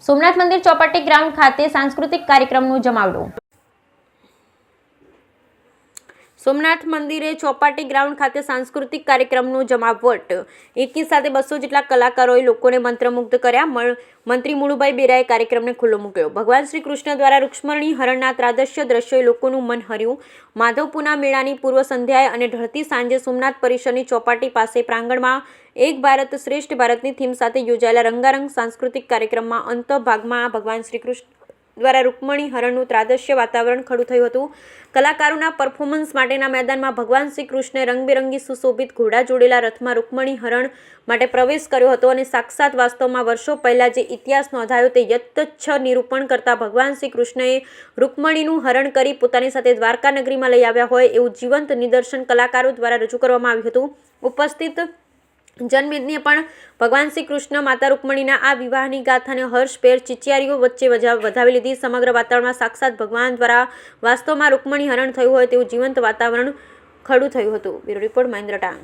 સોમનાથ મંદિર ચોપાટી ગ્રાઉન્ડ ખાતે સાંસ્કૃતિક કાર્યક્રમનું જમાવડું। સોમનાથ મંદિરે ચોપાટી ગ્રાઉન્ડ ખાતે સાંસ્કૃતિક કાર્યક્રમનું જમાવટ। એકી સાથે 200 જેટલા કલાકારોએ લોકોને મંત્રમુગ્ધ કર્યા। મંત્રી મુળુભાઈ બેરાએ કાર્યક્રમને ખુલ્લો મૂક્યો। ભગવાન શ્રી કૃષ્ણ દ્વારા રૂક્ષ્મણી હરણના ત્રાદશ્ય દ્રશ્યોએ લોકોનું મન હર્યું। માધવપુરના મેળાની પૂર્વ સંધ્યાએ અને ઢળતી સાંજે સોમનાથ પરિસરની ચોપાટી પાસે પ્રાંગણમાં એક ભારત શ્રેષ્ઠ ભારતની થીમ સાથે યોજાયેલા રંગારંગ સાંસ્કૃતિક કાર્યક્રમમાં અંતભાગમાં ભગવાન શ્રી કૃષ્ણ દ્વારા રૂક્ષ્મણી હરણનું ત્રાદશ્ય વાતાવરણ ખડું થયું હતું। કલાકારોના પરફોર્મન્સ માટેના મેદાનમાં ભગવાન શ્રી કૃષ્ણે રંગબેરંગી સુશોભિત ઘોડા જોડેલા રથમાં રૂક્ષ્મણી હરણ માટે પ્રવેશ કર્યો હતો અને સાક્ષાત વાસ્તવમાં વર્ષો પહેલા જે ઇતિહાસ નોંધાયો તે યથાર્થ નિરૂપણ કરતા ભગવાન શ્રી કૃષ્ણએ રૂક્ષ્મણીનું હરણ કરી પોતાની સાથે દ્વારકા નગરીમાં લઈ આવ્યા હોય એવું જીવંત નિદર્શન કલાકારો દ્વારા રજૂ કરવામાં આવ્યું હતું। ઉપસ્થિત જનમેદનીએ પણ ભગવાન શ્રી કૃષ્ણ માતા રૂક્ષ્મણીના આ વિવાહની ગાથાને હર્ષભેર ચિચિયારીઓ વચ્ચે વધાવી લીધી। સમગ્ર વાતાવરણમાં સાક્ષાત ભગવાન દ્વારા વાસ્તવમાં રૂક્ષ્મણી હરણ થયું હોય તેવું જીવંત વાતાવરણ ખડું થયું હતું। બ્યુરો રિપોર્ટ મહેન્દ્ર ટાંગ।